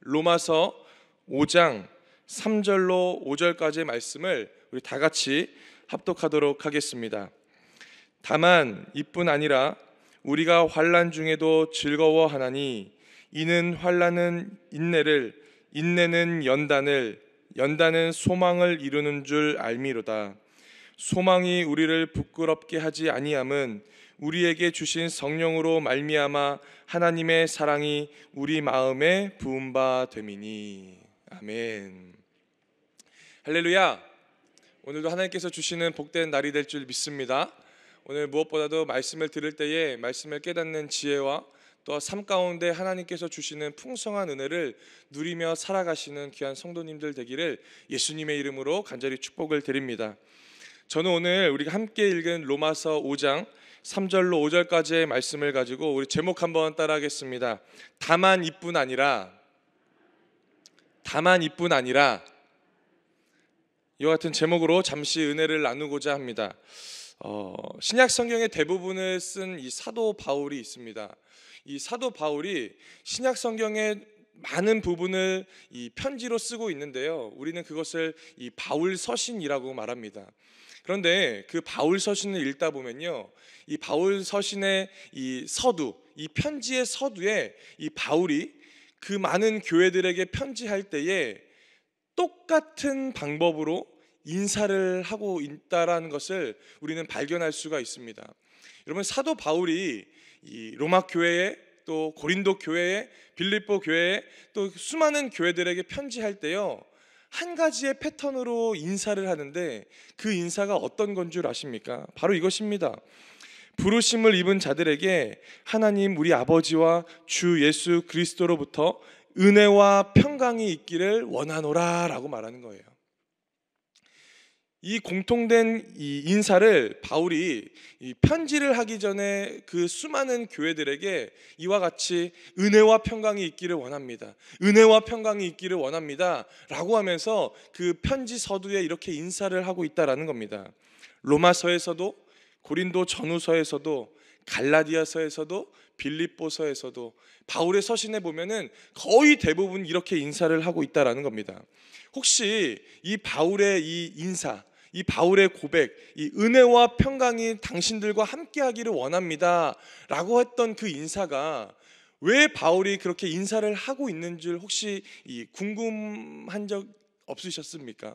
로마서 5장 3절로 5절까지의 말씀을 우리 다 같이 합독하도록 하겠습니다. 다만 이뿐 아니라 우리가 환난 중에도 즐거워하나니 이는 환난은 인내를, 인내는 연단을, 연단은 소망을 이루는 줄 알미로다. 소망이 우리를 부끄럽게 하지 아니함은 우리에게 주신 성령으로 말미암아 하나님의 사랑이 우리 마음에 부은 바 됨이니. 아멘. 할렐루야. 오늘도 하나님께서 주시는 복된 날이 될 줄 믿습니다. 오늘 무엇보다도 말씀을 들을 때에 말씀을 깨닫는 지혜와 또 삶 가운데 하나님께서 주시는 풍성한 은혜를 누리며 살아가시는 귀한 성도님들 되기를 예수님의 이름으로 간절히 축복을 드립니다. 저는 오늘 우리가 함께 읽은 로마서 5장 3절로 5절까지의 말씀을 가지고 우리 제목 한번 따라하겠습니다. 다만 이뿐 아니라, 다만 이뿐 아니라, 이와 같은 제목으로 잠시 은혜를 나누고자 합니다. 신약 성경의 대부분을 쓴 이 사도 바울이 있습니다. 이 사도 바울이 신약 성경의 많은 부분을 이 편지로 쓰고 있는데요, 우리는 그것을 이 바울 서신이라고 말합니다. 그런데 그 바울 서신을 읽다 보면요, 이 바울 서신의 이 서두, 이 편지의 서두에 이 바울이 그 많은 교회들에게 편지할 때에 똑같은 방법으로 인사를 하고 있다라는 것을 우리는 발견할 수가 있습니다. 여러분, 사도 바울이 이 로마 교회에, 또 고린도 교회에, 빌립보 교회에, 또 수많은 교회들에게 편지할 때요, 한 가지의 패턴으로 인사를 하는데 그 인사가 어떤 건 줄 아십니까? 바로 이것입니다. 부르심을 입은 자들에게 하나님 우리 아버지와 주 예수 그리스도로부터 은혜와 평강이 있기를 원하노라 라고 말하는 거예요. 이 공통된 이 인사를 바울이 이 편지를 하기 전에 그 수많은 교회들에게 이와 같이 은혜와 평강이 있기를 원합니다, 은혜와 평강이 있기를 원합니다 라고 하면서 그 편지 서두에 이렇게 인사를 하고 있다라는 겁니다. 로마서에서도, 고린도 전후서에서도, 갈라디아서에서도, 빌립보서에서도 바울의 서신에 보면은 거의 대부분 이렇게 인사를 하고 있다라는 겁니다. 혹시 이 바울의 이 인사, 이 바울의 고백, 이 은혜와 평강이 당신들과 함께하기를 원합니다 라고 했던 그 인사가 왜 바울이 그렇게 인사를 하고 있는 줄 혹시 궁금한 적 없으셨습니까?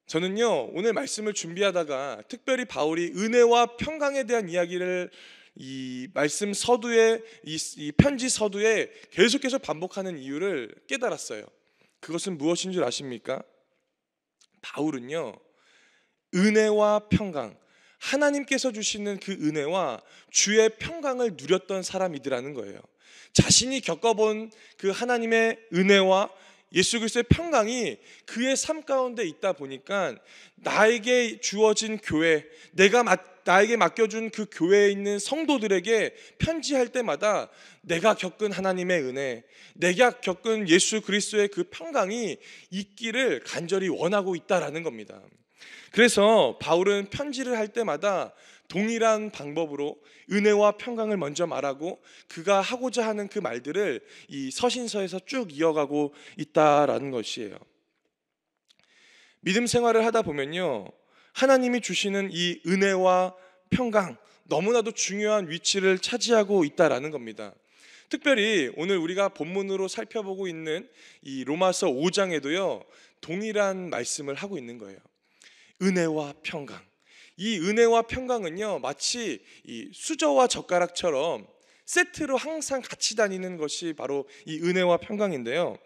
저는요, 오늘 말씀을 준비하다가 특별히 바울이 은혜와 평강에 대한 이야기를 이 말씀 서두에, 이 편지 서두에 계속해서 반복하는 이유를 깨달았어요. 그것은 무엇인 줄 아십니까? 바울은요, 은혜와 평강, 하나님께서 주시는 그 은혜와 주의 평강을 누렸던 사람이더라는 거예요. 자신이 겪어본 그 하나님의 은혜와 예수 그리스도의 평강이 그의 삶 가운데 있다 보니까 나에게 주어진 교회, 나에게 맡겨준 그 교회에 있는 성도들에게 편지할 때마다 내가 겪은 하나님의 은혜, 내가 겪은 예수 그리스도의 그 평강이 있기를 간절히 원하고 있다라는 겁니다. 그래서 바울은 편지를 할 때마다 동일한 방법으로 은혜와 평강을 먼저 말하고 그가 하고자 하는 그 말들을 이 서신서에서 쭉 이어가고 있다라는 것이에요. 믿음 생활을 하다 보면요, 하나님이 주시는 이 은혜와 평강, 너무나도 중요한 위치를 차지하고 있다라는 겁니다. 특별히 오늘 우리가 본문으로 살펴보고 있는 이 로마서 5장에도요 동일한 말씀을 하고 있는 거예요. 은혜와 평강. 이 은혜와 평강은요 마치 이 수저와 젓가락처럼 세트로 항상 같이 다니는 것이 바로 이 은혜와 평강인데요,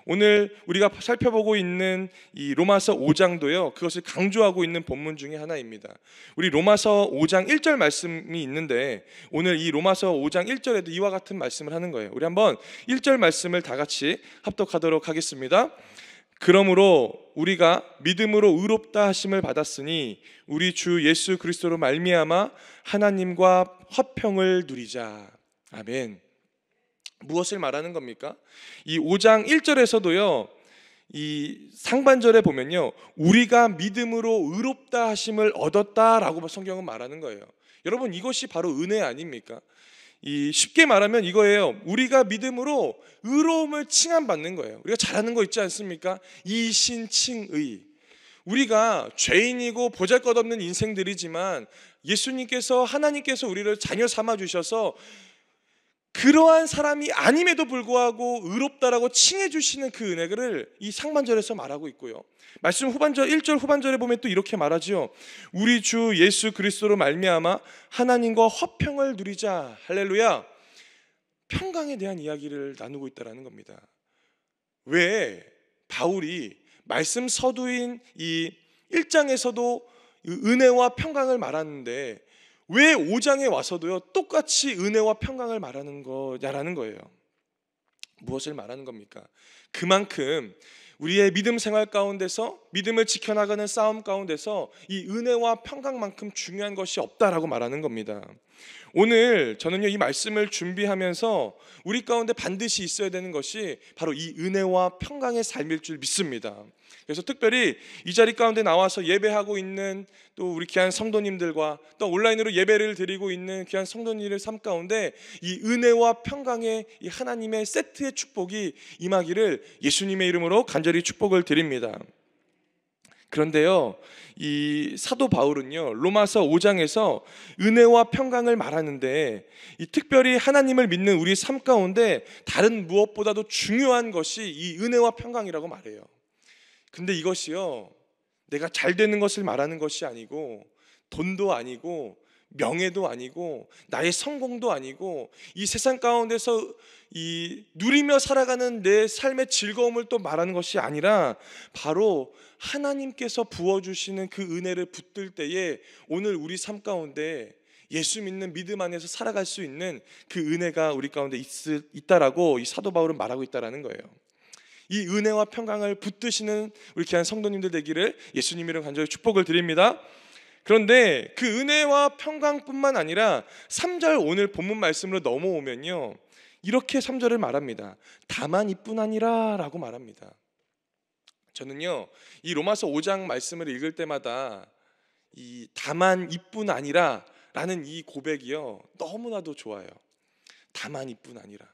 오늘 우리가 살펴보고 있는 이 로마서 5장도요 그것을 강조하고 있는 본문 중에 하나입니다. 우리 로마서 5장 1절 말씀이 있는데 오늘 이 로마서 5장 1절에도 이와 같은 말씀을 하는 거예요. 우리 한번 1절 말씀을 다 같이 합독하도록 하겠습니다. 그러므로 우리가 믿음으로 의롭다 하심을 받았으니 우리 주 예수 그리스도로 말미암아 하나님과 화평을 누리자. 아멘. 무엇을 말하는 겁니까? 이 5장 1절에서도요 이 상반절에 보면요 우리가 믿음으로 의롭다 하심을 얻었다라고 성경은 말하는 거예요. 여러분, 이것이 바로 은혜 아닙니까? 쉽게 말하면 이거예요. 우리가 믿음으로 의로움을 칭함받는 거예요. 우리가 잘하는 거 있지 않습니까? 이신칭의. 우리가 죄인이고 보잘것없는 인생들이지만 예수님께서, 하나님께서 우리를 자녀 삼아 주셔서 그러한 사람이 아님에도 불구하고 의롭다라고 칭해 주시는 그 은혜를 이 상반절에서 말하고 있고요. 말씀 후반절 1절 후반절에 보면 또 이렇게 말하죠. 우리 주 예수 그리스도로 말미암아 하나님과 화평을 누리자. 할렐루야. 평강에 대한 이야기를 나누고 있다라는 겁니다. 왜 바울이 말씀 서두인 이 1장에서도 은혜와 평강을 말하는데 왜 5장에 와서도요 똑같이 은혜와 평강을 말하는 거냐라는 거예요. 무엇을 말하는 겁니까? 그만큼 우리의 믿음 생활 가운데서, 믿음을 지켜나가는 싸움 가운데서 이 은혜와 평강만큼 중요한 것이 없다라고 말하는 겁니다. 오늘 저는요 이 말씀을 준비하면서 우리 가운데 반드시 있어야 되는 것이 바로 이 은혜와 평강의 삶일 줄 믿습니다. 그래서 특별히 이 자리 가운데 나와서 예배하고 있는 또 우리 귀한 성도님들과 또 온라인으로 예배를 드리고 있는 귀한 성도님들 삶 가운데 이 은혜와 평강의 이 하나님의 세트의 축복이 임하기를 예수님의 이름으로 간절히 축복을 드립니다. 그런데요, 이 사도 바울은요 로마서 5장에서 은혜와 평강을 말하는데 이 특별히 하나님을 믿는 우리 삶 가운데 다른 무엇보다도 중요한 것이 이 은혜와 평강이라고 말해요. 근데 이것이요 내가 잘 되는 것을 말하는 것이 아니고 돈도 아니고 명예도 아니고 나의 성공도 아니고 이 세상 가운데서 이 누리며 살아가는 내 삶의 즐거움을 또 말하는 것이 아니라 바로 하나님께서 부어주시는 그 은혜를 붙들 때에 오늘 우리 삶 가운데 예수 믿는 믿음 안에서 살아갈 수 있는 그 은혜가 우리 가운데 있다라고 이 사도 바울은 말하고 있다라는 거예요. 이 은혜와 평강을 붙드시는 우리 귀한 성도님들 되기를 예수님 이름 간절히 축복을 드립니다. 그런데 그 은혜와 평강뿐만 아니라 3절 오늘 본문 말씀으로 넘어오면요 이렇게 3절을 말합니다. 다만 이뿐 아니라 라고 말합니다. 저는요 이 로마서 5장 말씀을 읽을 때마다 이 다만 이뿐 아니라 라는 이 고백이요 너무나도 좋아요. 다만 이뿐 아니라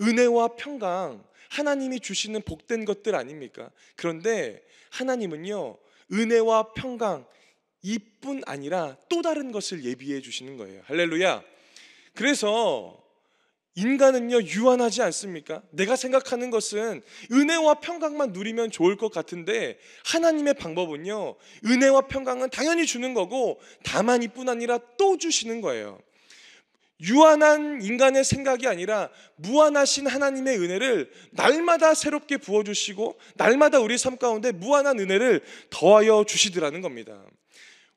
은혜와 평강 하나님이 주시는 복된 것들 아닙니까? 그런데 하나님은요 은혜와 평강 이뿐 아니라 또 다른 것을 예비해 주시는 거예요. 할렐루야. 그래서 인간은요 유한하지 않습니까? 내가 생각하는 것은 은혜와 평강만 누리면 좋을 것 같은데 하나님의 방법은요 은혜와 평강은 당연히 주는 거고 다만 이뿐 아니라 또 주시는 거예요. 유한한 인간의 생각이 아니라 무한하신 하나님의 은혜를 날마다 새롭게 부어주시고 날마다 우리 삶 가운데 무한한 은혜를 더하여 주시더라는 겁니다.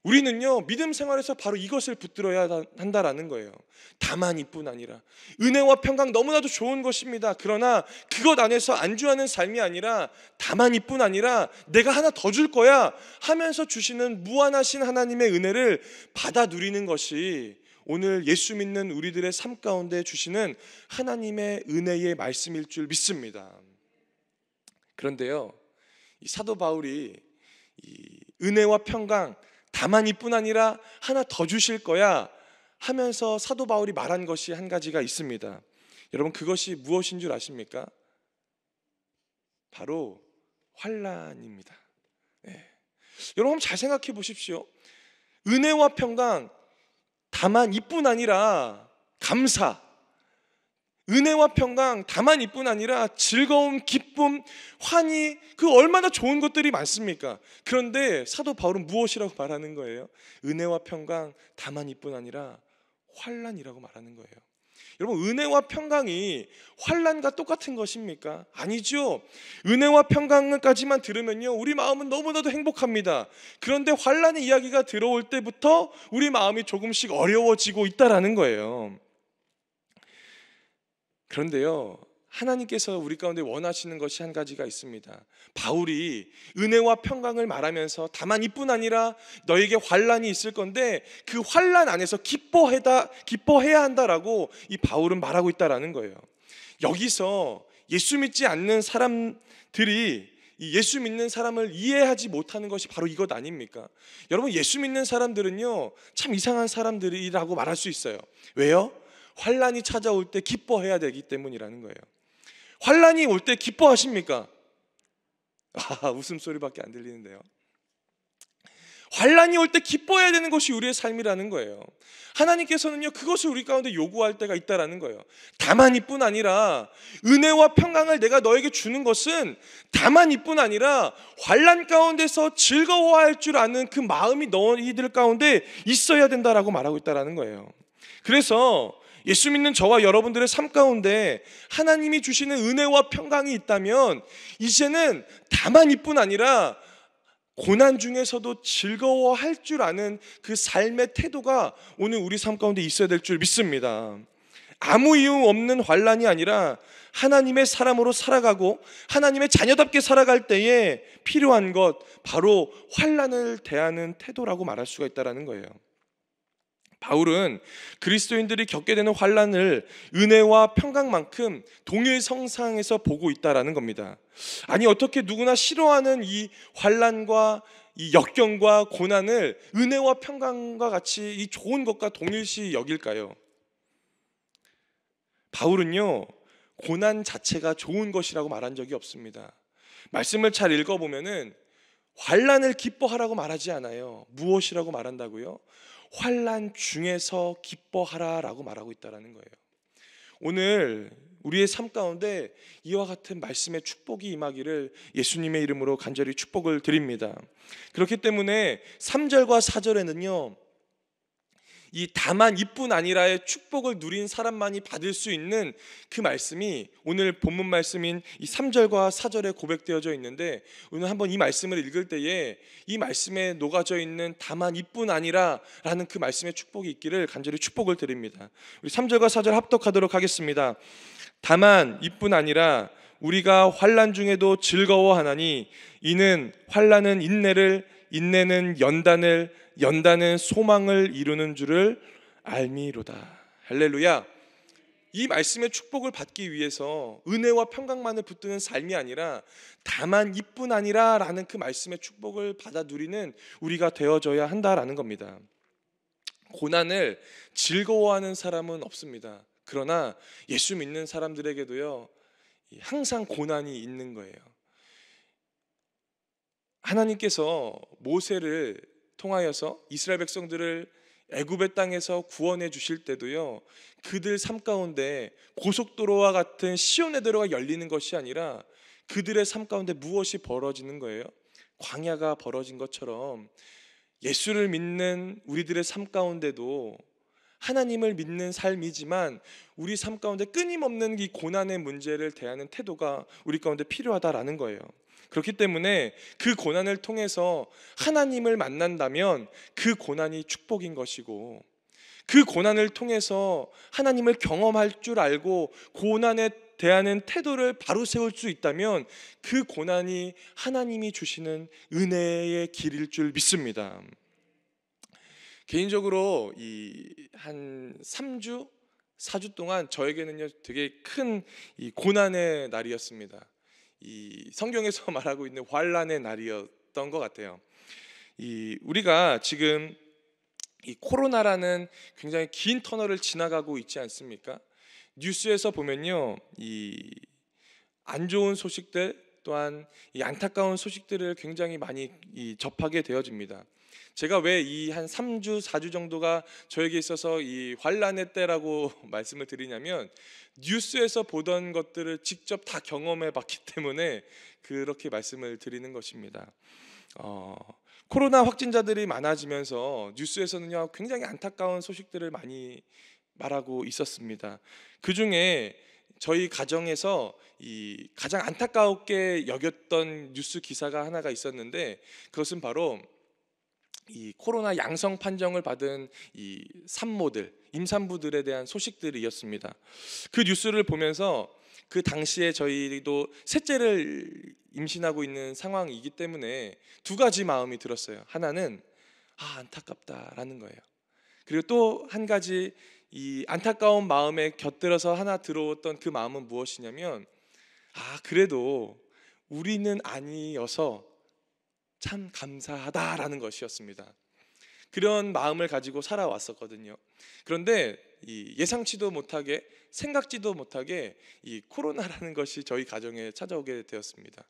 우리는요 믿음 생활에서 바로 이것을 붙들어야 한다라는 거예요. 다만 이뿐 아니라 은혜와 평강 너무나도 좋은 것입니다. 그러나 그것 안에서 안주하는 삶이 아니라 다만 이뿐 아니라 내가 하나 더 줄 거야 하면서 주시는 무한하신 하나님의 은혜를 받아 누리는 것이 오늘 예수 믿는 우리들의 삶 가운데 주시는 하나님의 은혜의 말씀일 줄 믿습니다. 그런데요 이 사도 바울이 이 은혜와 평강 다만 이뿐 아니라 하나 더 주실 거야 하면서 사도 바울이 말한 것이 한 가지가 있습니다. 여러분 그것이 무엇인 줄 아십니까? 바로 환난입니다. 네. 여러분 잘 생각해 보십시오. 은혜와 평강 다만 이뿐 아니라 감사, 은혜와 평강 다만 이뿐 아니라 즐거움, 기쁨, 환희, 그 얼마나 좋은 것들이 많습니까? 그런데 사도 바울은 무엇이라고 말하는 거예요? 은혜와 평강 다만 이뿐 아니라 환난이라고 말하는 거예요. 여러분 은혜와 평강이 환난과 똑같은 것입니까? 아니죠. 은혜와 평강까지만 들으면요 우리 마음은 너무나도 행복합니다. 그런데 환난의 이야기가 들어올 때부터 우리 마음이 조금씩 어려워지고 있다라는 거예요. 그런데요 하나님께서 우리 가운데 원하시는 것이 한 가지가 있습니다. 바울이 은혜와 평강을 말하면서 다만 이뿐 아니라 너에게 환난이 있을 건데 그 환난 안에서 기뻐해야 한다라고 이 바울은 말하고 있다라는 거예요. 여기서 예수 믿지 않는 사람들이 이 예수 믿는 사람을 이해하지 못하는 것이 바로 이것 아닙니까? 여러분 예수 믿는 사람들은요 참 이상한 사람들이라고 말할 수 있어요. 왜요? 환난이 찾아올 때 기뻐해야 되기 때문이라는 거예요. 환난이 올 때 기뻐하십니까? 웃음소리밖에 안 들리는데요. 환난이 올 때 기뻐해야 되는 것이 우리의 삶이라는 거예요. 하나님께서는요, 그것을 우리 가운데 요구할 때가 있다라는 거예요. 다만 이뿐 아니라 은혜와 평강을 내가 너에게 주는 것은 다만 이뿐 아니라 환난 가운데서 즐거워할 줄 아는 그 마음이 너희들 가운데 있어야 된다라고 말하고 있다라는 거예요. 그래서 예수 믿는 저와 여러분들의 삶 가운데 하나님이 주시는 은혜와 평강이 있다면 이제는 다만 이뿐 아니라 고난 중에서도 즐거워할 줄 아는 그 삶의 태도가 오늘 우리 삶 가운데 있어야 될 줄 믿습니다. 아무 이유 없는 환난이 아니라 하나님의 사람으로 살아가고 하나님의 자녀답게 살아갈 때에 필요한 것, 바로 환난을 대하는 태도라고 말할 수가 있다는 거예요. 바울은 그리스도인들이 겪게 되는 환난을 은혜와 평강만큼 동일성상에서 보고 있다라는 겁니다. 아니, 어떻게 누구나 싫어하는 이 환난과 이 역경과 고난을 은혜와 평강과 같이 이 좋은 것과 동일시 여길까요? 바울은요, 고난 자체가 좋은 것이라고 말한 적이 없습니다. 말씀을 잘 읽어보면은 환난을 기뻐하라고 말하지 않아요. 무엇이라고 말한다고요? 환난 중에서 기뻐하라라고 말하고 있다는 거예요. 오늘 우리의 삶 가운데 이와 같은 말씀의 축복이 임하기를 예수님의 이름으로 간절히 축복을 드립니다. 그렇기 때문에 3절과 4절에는요, 이 다만 이뿐 아니라의 축복을 누린 사람만이 받을 수 있는 그 말씀이 오늘 본문 말씀인 이 3절과 4절에 고백되어져 있는데, 오늘 한번 이 말씀을 읽을 때에 이 말씀에 녹아져 있는 다만 이뿐 아니라 라는 그 말씀의 축복이 있기를 간절히 축복을 드립니다. 우리 3절과 4절 합독하도록 하겠습니다. 다만 이뿐 아니라 우리가 환난 중에도 즐거워하나니 이는 환난은 인내를, 인내는 연단을, 연단은 소망을 이루는 줄을 알미로다. 할렐루야. 이 말씀의 축복을 받기 위해서 은혜와 평강만을 붙드는 삶이 아니라 다만 이뿐 아니라 라는 그 말씀의 축복을 받아 누리는 우리가 되어져야 한다라는 겁니다. 고난을 즐거워하는 사람은 없습니다. 그러나 예수 믿는 사람들에게도요, 항상 고난이 있는 거예요. 하나님께서 모세를 통하여서 이스라엘 백성들을 애굽의 땅에서 구원해 주실 때도요, 그들 삶 가운데 고속도로와 같은 시온의 도로가 열리는 것이 아니라 그들의 삶 가운데 무엇이 벌어지는 거예요? 광야가 벌어진 것처럼 예수를 믿는 우리들의 삶 가운데도 하나님을 믿는 삶이지만 우리 삶 가운데 끊임없는 이 고난의 문제를 대하는 태도가 우리 가운데 필요하다라는 거예요. 그렇기 때문에 그 고난을 통해서 하나님을 만난다면 그 고난이 축복인 것이고, 그 고난을 통해서 하나님을 경험할 줄 알고 고난에 대하는 태도를 바로 세울 수 있다면 그 고난이 하나님이 주시는 은혜의 길일 줄 믿습니다. 개인적으로 이 한 3주, 4주 동안 저에게는요, 되게 큰 이 고난의 날이었습니다. 이 성경에서 말하고 있는 환난의 날이었던 것 같아요. 우리가 지금 이 코로나라는 굉장히 긴 터널을 지나가고 있지 않습니까? 뉴스에서 보면요, 이 안 좋은 소식들 또한 이 안타까운 소식들을 굉장히 많이 접하게 되어집니다. 제가 왜 이 한 3주, 4주 정도가 저에게 있어서 이 환난의 때라고 말씀을 드리냐면, 뉴스에서 보던 것들을 직접 다 경험해 봤기 때문에 그렇게 말씀을 드리는 것입니다. 코로나 확진자들이 많아지면서 뉴스에서는요, 굉장히 안타까운 소식들을 많이 말하고 있었습니다. 그 중에 저희 가정에서 이 가장 안타깝게 여겼던 뉴스 기사가 하나가 있었는데, 그것은 바로 이 코로나 양성 판정을 받은 이 산모들, 임산부들에 대한 소식들이었습니다. 그 뉴스를 보면서 그 당시에 저희도 셋째를 임신하고 있는 상황이기 때문에 두 가지 마음이 들었어요. 하나는 안타깝다라는 거예요. 그리고 또 한 가지, 이 안타까운 마음에 곁들여서 하나 들어왔던 그 마음은 무엇이냐면, 그래도 우리는 아니어서 참 감사하다라는 것이었습니다. 그런 마음을 가지고 살아왔었거든요. 그런데 이 예상치도 못하게 생각지도 못하게 이 코로나라는 것이 저희 가정에 찾아오게 되었습니다.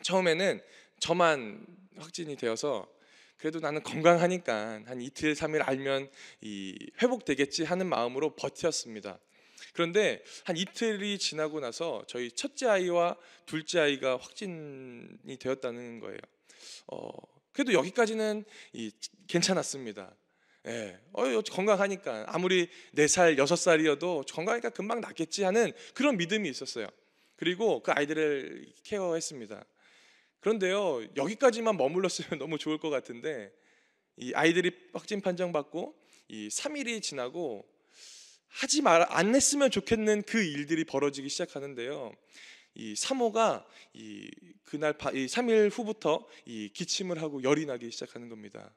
처음에는 저만 확진이 되어서 그래도 나는 건강하니까 한 이틀 3일 알면 회복되겠지 하는 마음으로 버텼습니다. 그런데 한 이틀이 지나고 나서 저희 첫째 아이와 둘째 아이가 확진이 되었다는 거예요. 그래도 여기까지는 괜찮았습니다. 예, 건강하니까 아무리 4살, 6살이어도 건강하니까 금방 낫겠지 하는 그런 믿음이 있었어요. 그리고 그 아이들을 케어했습니다. 그런데요, 여기까지만 머물렀으면 너무 좋을 것 같은데 이 아이들이 확진 판정받고 이 3일이 지나고 안 했으면 좋겠는 그 일들이 벌어지기 시작하는데요. 이 사모가 그날 3일 후부터 기침을 하고 열이 나기 시작하는 겁니다.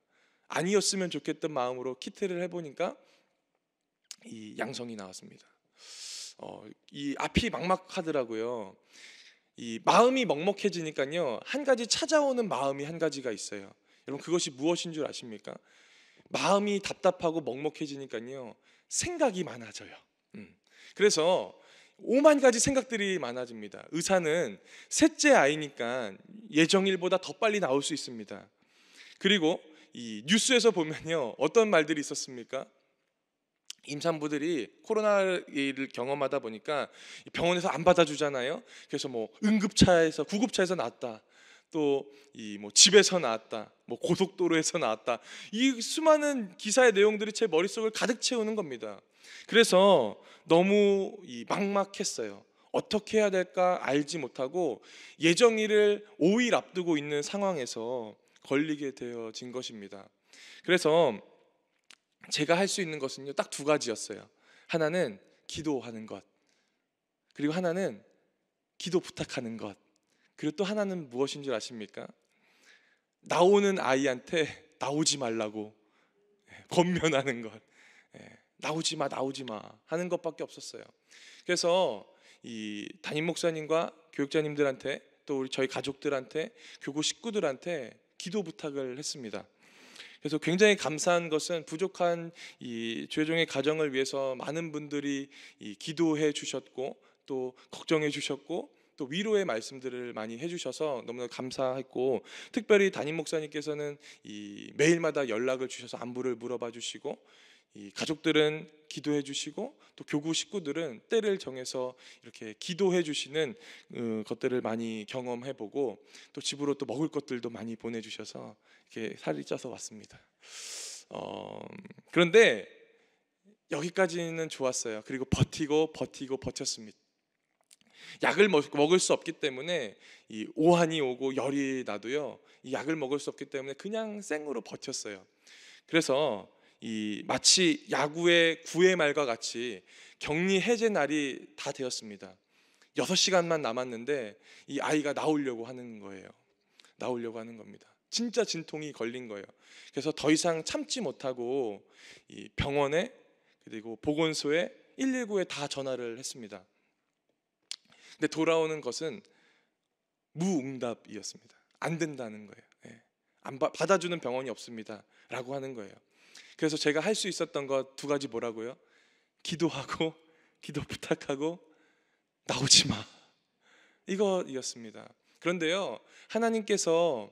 아니었으면 좋겠던 마음으로 키트를 해보니까 양성이 나왔습니다. 이 앞이 막막하더라고요. 이 마음이 먹먹해지니까요, 한 가지 찾아오는 마음이 한 가지가 있어요. 여러분, 그것이 무엇인 줄 아십니까? 마음이 답답하고 먹먹해지니까요, 생각이 많아져요. 그래서 오만 가지 생각들이 많아집니다. 의사는 셋째 아이니까 예정일보다 더 빨리 나올 수 있습니다. 그리고 이 뉴스에서 보면요, 어떤 말들이 있었습니까? 임산부들이 코로나를 경험하다 보니까 병원에서 안 받아주잖아요. 그래서 뭐 응급차에서 구급차에서 나왔다, 또 집에서 나왔다, 고속도로에서 나왔다, 이 수많은 기사의 내용들이 제 머릿속을 가득 채우는 겁니다. 그래서 너무 막막했어요. 어떻게 해야 될까 알지 못하고 예정일을 5일 앞두고 있는 상황에서 걸리게 되어진 것입니다. 그래서 제가 할 수 있는 것은요, 딱 2가지였어요. 하나는 기도하는 것, 그리고 하나는 기도 부탁하는 것, 그리고 또 하나는 무엇인 줄 아십니까? 나오는 아이한테 나오지 말라고 권면하는 것, 나오지 마 하는 것밖에 없었어요. 그래서 이 담임 목사님과 교육자님들한테, 또 우리 저희 가족들한테, 교구 식구들한테 기도 부탁을 했습니다. 그래서 굉장히 감사한 것은 부족한 이 주혜종의 가정을 위해서 많은 분들이 기도해 주셨고, 또 걱정해 주셨고, 또 위로의 말씀들을 많이 해주셔서 너무나 감사했고, 특별히 담임 목사님께서는 매일마다 연락을 주셔서 안부를 물어봐 주시고, 가족들은 기도해 주시고, 또 교구 식구들은 때를 정해서 이렇게 기도해 주시는 것들을 많이 경험해보고, 또 집으로 또 먹을 것들도 많이 보내주셔서 이렇게 살이 쪄서 왔습니다. 그런데 여기까지는 좋았어요. 그리고 버텼습니다. 약을 먹을 수 없기 때문에 이 오한이 오고 열이 나도요, 이 약을 먹을 수 없기 때문에 그냥 생으로 버텼어요. 그래서 마치 야구의 9회 말과 같이 격리 해제 날이 다 되었습니다. 6시간만 남았는데 이 아이가 나오려고 하는 거예요. 나오려고 하는 겁니다. 진짜 진통이 걸린 거예요. 그래서 더 이상 참지 못하고 이 병원에, 그리고 보건소에, 119에 다 전화를 했습니다. 근데 돌아오는 것은 무응답이었습니다. 안 된다는 거예요. 안 받아주는 병원이 없습니다 라고 하는 거예요. 그래서 제가 할 수 있었던 것 2가지 뭐라고요? 기도하고, 기도 부탁하고, 나오지 마, 이거였습니다. 그런데요, 하나님께서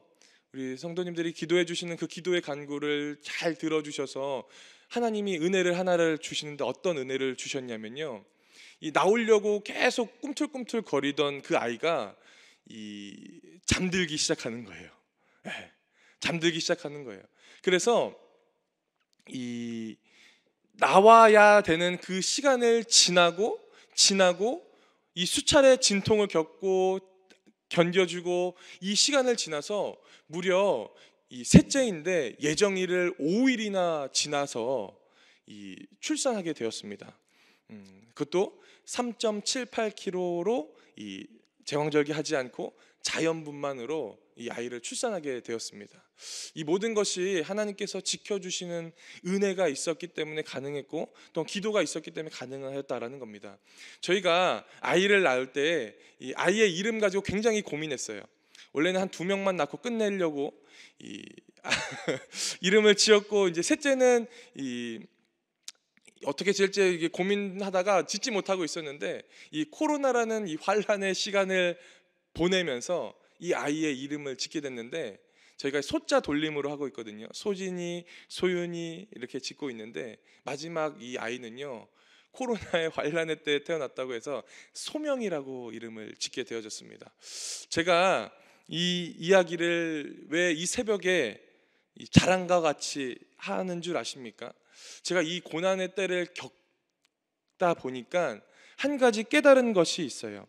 우리 성도님들이 기도해 주시는 그 기도의 간구를 잘 들어주셔서 하나님이 은혜를 하나를 주시는데, 어떤 은혜를 주셨냐면요, 나오려고 계속 꿈틀꿈틀 거리던 그 아이가 잠들기 시작하는 거예요. 잠들기 시작하는 거예요. 그래서 나와야 되는 그 시간을 지나고 이 수차례 진통을 겪고 견뎌주고, 이 시간을 지나서 무려 셋째인데 예정일을 5일이나 지나서 출산하게 되었습니다. 그것도 3.78kg로 제왕절개하지 않고 자연분만으로 이 아이를 출산하게 되었습니다. 이 모든 것이 하나님께서 지켜주시는 은혜가 있었기 때문에 가능했고, 또 기도가 있었기 때문에 가능하였다라는 겁니다. 저희가 아이를 낳을 때 이 아이의 이름 가지고 굉장히 고민했어요. 원래는 한 2명만 낳고 끝내려고 이름을 지었고, 이제 셋째는 어떻게 지을지 이게 고민하다가 짓지 못하고 있었는데, 이 코로나라는 이 환란의 시간을 보내면서 이 아이의 이름을 짓게 됐는데, 저희가 소자 돌림으로 하고 있거든요. 소진이, 소윤이 이렇게 짓고 있는데, 마지막 이 아이는요, 코로나의 환란의 때 태어났다고 해서 소명이라고 이름을 짓게 되어졌습니다. 제가 이 이야기를 왜 이 새벽에 자랑과 같이 하는 줄 아십니까? 제가 이 고난의 때를 겪다 보니까 한 가지 깨달은 것이 있어요.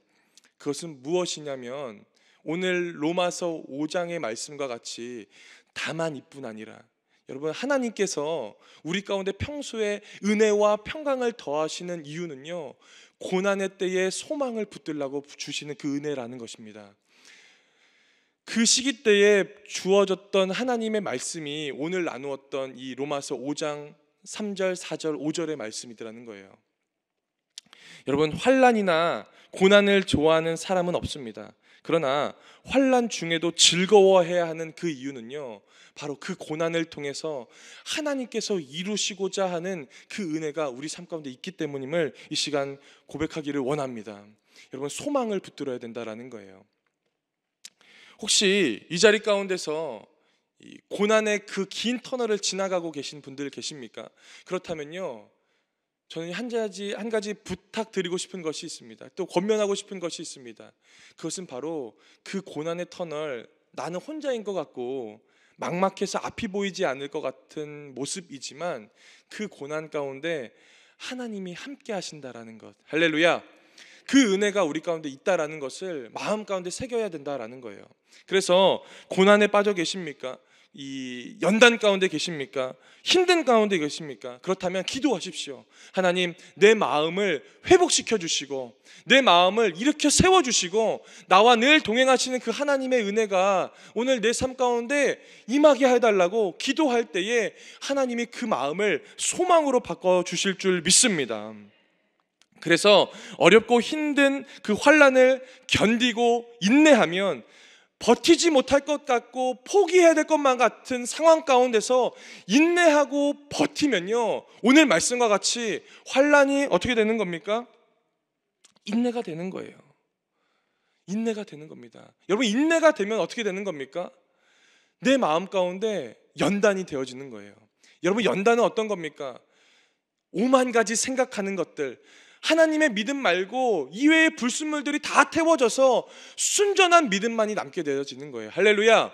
그것은 무엇이냐면, 오늘 로마서 5장의 말씀과 같이 다만 이뿐 아니라, 여러분, 하나님께서 우리 가운데 평소에 은혜와 평강을 더하시는 이유는요, 고난의 때에 소망을 붙들라고 주시는 그 은혜라는 것입니다. 그 시기 때에 주어졌던 하나님의 말씀이 오늘 나누었던 이 로마서 5장 3절, 4절, 5절의 말씀이더라는 거예요. 여러분, 환난이나 고난을 좋아하는 사람은 없습니다. 그러나 환난 중에도 즐거워해야 하는 그 이유는요, 바로 그 고난을 통해서 하나님께서 이루시고자 하는 그 은혜가 우리 삶 가운데 있기 때문임을 이 시간 고백하기를 원합니다. 여러분, 소망을 붙들어야 된다라는 거예요. 혹시 이 자리 가운데서 이 고난의 그 긴 터널을 지나가고 계신 분들 계십니까? 그렇다면요, 저는 한 가지 부탁드리고 싶은 것이 있습니다. 또 권면하고 싶은 것이 있습니다. 그것은 바로 그 고난의 터널, 나는 혼자인 것 같고 막막해서 앞이 보이지 않을 것 같은 모습이지만, 그 고난 가운데 하나님이 함께 하신다라는 것, 할렐루야. 그 은혜가 우리 가운데 있다라는 것을 마음 가운데 새겨야 된다라는 거예요. 그래서 고난에 빠져 계십니까? 이 연단 가운데 계십니까? 힘든 가운데 계십니까? 그렇다면 기도하십시오. 하나님, 내 마음을 회복시켜 주시고 내 마음을 일으켜 세워 주시고 나와 늘 동행하시는 그 하나님의 은혜가 오늘 내 삶 가운데 임하게 해달라고 기도할 때에 하나님이 그 마음을 소망으로 바꿔 주실 줄 믿습니다. 그래서 어렵고 힘든 그 환난을 견디고 인내하면 버티지 못할 것 같고 포기해야 될 것만 같은 상황 가운데서 인내하고 버티면요, 오늘 말씀과 같이 환난이 어떻게 되는 겁니까? 인내가 되는 거예요. 인내가 되는 겁니다. 여러분, 인내가 되면 어떻게 되는 겁니까? 내 마음 가운데 연단이 되어지는 거예요. 여러분, 연단은 어떤 겁니까? 오만 가지 생각하는 것들, 하나님의 믿음 말고 이외의 불순물들이 다 태워져서 순전한 믿음만이 남게 되어지는 거예요. 할렐루야.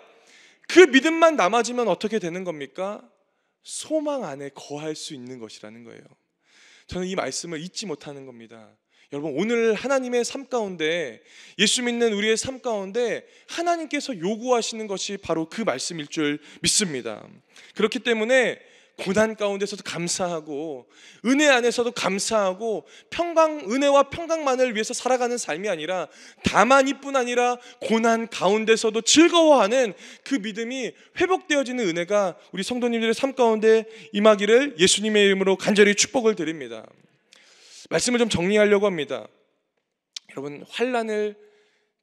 그 믿음만 남아지면 어떻게 되는 겁니까? 소망 안에 거할 수 있는 것이라는 거예요. 저는 이 말씀을 잊지 못하는 겁니다. 여러분, 오늘 하나님의 삶 가운데, 예수 믿는 우리의 삶 가운데 하나님께서 요구하시는 것이 바로 그 말씀일 줄 믿습니다. 그렇기 때문에 고난 가운데서도 감사하고 은혜 안에서도 감사하고 은혜와 평강만을 위해서 살아가는 삶이 아니라, 다만 이뿐 아니라 고난 가운데서도 즐거워하는 그 믿음이 회복되어지는 은혜가 우리 성도님들의 삶 가운데 임하기를 예수님의 이름으로 간절히 축복을 드립니다. 말씀을 좀 정리하려고 합니다. 여러분, 환난을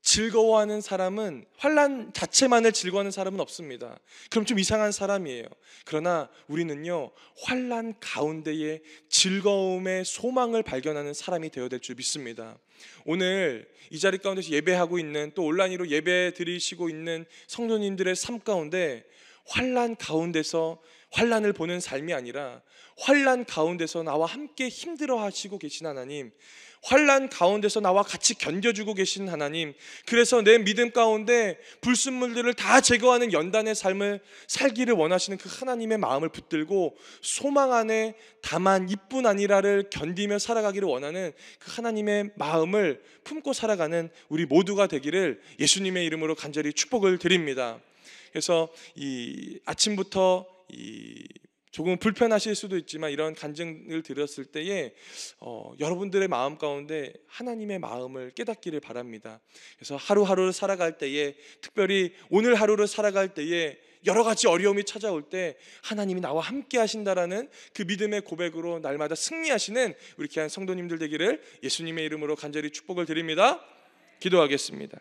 즐거워하는 사람은, 환난 자체만을 즐거워하는 사람은 없습니다. 그럼 좀 이상한 사람이에요. 그러나 우리는요, 환난 가운데에 즐거움의 소망을 발견하는 사람이 되어야 될 줄 믿습니다. 오늘 이 자리 가운데서 예배하고 있는, 또 온라인으로 예배 드리시고 있는 성도님들의 삶 가운데 환난 가운데서 환난을 보는 삶이 아니라, 환난 가운데서 나와 함께 힘들어 하시고 계신 하나님, 환난 가운데서 나와 같이 견뎌주고 계신 하나님, 그래서 내 믿음 가운데 불순물들을 다 제거하는 연단의 삶을 살기를 원하시는 그 하나님의 마음을 붙들고 소망 안에 다만 이뿐 아니라를 견디며 살아가기를 원하는 그 하나님의 마음을 품고 살아가는 우리 모두가 되기를 예수님의 이름으로 간절히 축복을 드립니다. 그래서 이 아침부터 조금 불편하실 수도 있지만 이런 간증을 들었을 때에 여러분들의 마음 가운데 하나님의 마음을 깨닫기를 바랍니다. 그래서 하루하루를 살아갈 때에, 특별히 오늘 하루를 살아갈 때에 여러 가지 어려움이 찾아올 때 하나님이 나와 함께 하신다라는 그 믿음의 고백으로 날마다 승리하시는 우리 귀한 성도님들 되기를 예수님의 이름으로 간절히 축복을 드립니다. 기도하겠습니다.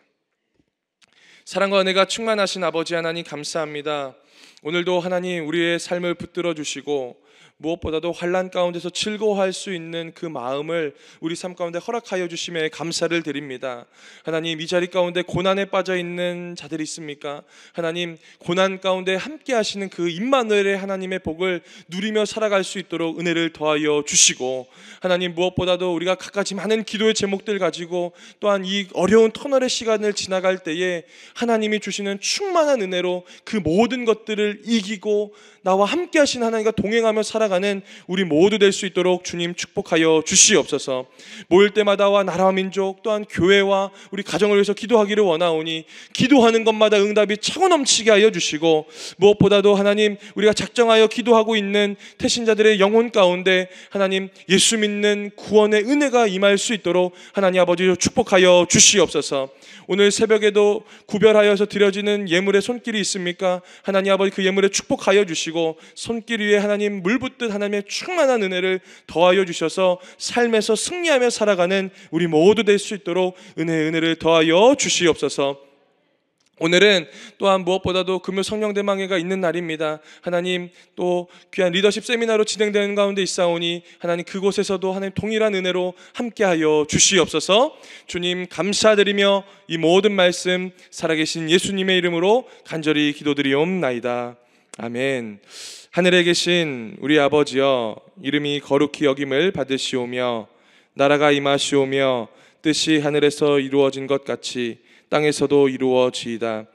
사랑과 은혜가 충만하신 아버지 하나님 감사합니다. 오늘도 하나님 우리의 삶을 붙들어 주시고 무엇보다도 환난 가운데서 즐거워할 수 있는 그 마음을 우리 삶 가운데 허락하여 주심에 감사를 드립니다. 하나님, 이 자리 가운데 고난에 빠져 있는 자들이 있습니까? 하나님, 고난 가운데 함께 하시는 그 임마누엘의 하나님의 복을 누리며 살아갈 수 있도록 은혜를 더하여 주시고, 하나님, 무엇보다도 우리가 갖가지 많은 기도의 제목들 가지고 또한 이 어려운 터널의 시간을 지나갈 때에 하나님이 주시는 충만한 은혜로 그 모든 것들을 이기고 나와 함께 하신 하나님과 동행하며 살아가는 우리 모두 될 수 있도록 주님 축복하여 주시옵소서. 모일 때마다와 나라와 민족 또한 교회와 우리 가정을 위해서 기도하기를 원하오니 기도하는 것마다 응답이 차고 넘치게 하여 주시고, 무엇보다도 하나님 우리가 작정하여 기도하고 있는 태신자들의 영혼 가운데 하나님 예수 믿는 구원의 은혜가 임할 수 있도록 하나님 아버지로 축복하여 주시옵소서. 오늘 새벽에도 구별하여서 드려지는 예물의 손길이 있습니까? 하나님 아버지 그 예물에 축복하여 주시고 손길 위에 하나님 물붓듯 하나님의 충만한 은혜를 더하여 주셔서 삶에서 승리하며 살아가는 우리 모두 될 수 있도록 은혜를 더하여 주시옵소서. 오늘은 또한 무엇보다도 금요 성령대망회가 있는 날입니다. 하나님, 또 귀한 리더십 세미나로 진행되는 가운데 있사오니 하나님 그곳에서도 하나님 동일한 은혜로 함께하여 주시옵소서. 주님 감사드리며 이 모든 말씀 살아계신 예수님의 이름으로 간절히 기도드리옵나이다. 아멘. 하늘에 계신 우리 아버지여, 이름이 거룩히 여김을 받으시오며 나라가 임하시오며 뜻이 하늘에서 이루어진 것 같이 땅에서도 이루어지이다.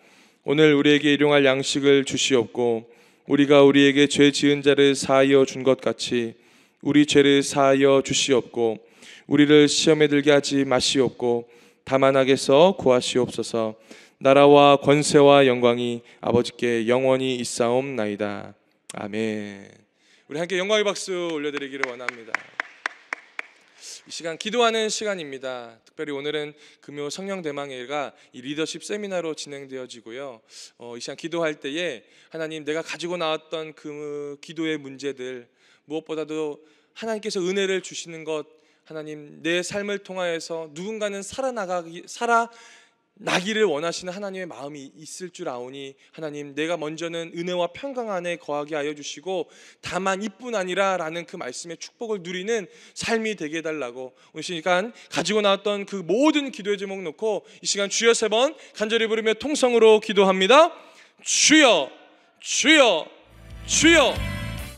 오늘 우리에게 일용할 양식을 주시옵고 우리가 우리에게 죄 지은 자를 사하여 준 것 같이 우리 죄를 사하여 주시옵고 우리를 시험에 들게 하지 마시옵고 다만 악에서 구하시옵소서. 나라와 권세와 영광이 아버지께 영원히 있사옵나이다. 아멘. 우리 함께 영광의 박수 올려드리기를 원합니다. 이 시간 기도하는 시간입니다. 특별히 오늘은 금요 성령대망회가 이 리더십 세미나로 진행되어지고요. 이 시간 기도할 때에 하나님, 내가 가지고 나왔던 그 기도의 문제들, 무엇보다도 하나님께서 은혜를 주시는 것, 하나님 내 삶을 통하여서 누군가는 살아나기를 원하시는 하나님의 마음이 있을 줄 아오니 하나님, 내가 먼저는 은혜와 평강 안에 거하게 하여 주시고 다만 이뿐 아니라 라는 그 말씀의 축복을 누리는 삶이 되게 해달라고 오늘 시간 가지고 나왔던 그 모든 기도의 제목 놓고 이 시간 주여 3번 간절히 부르며 통성으로 기도합니다. 주여, 주여, 주여.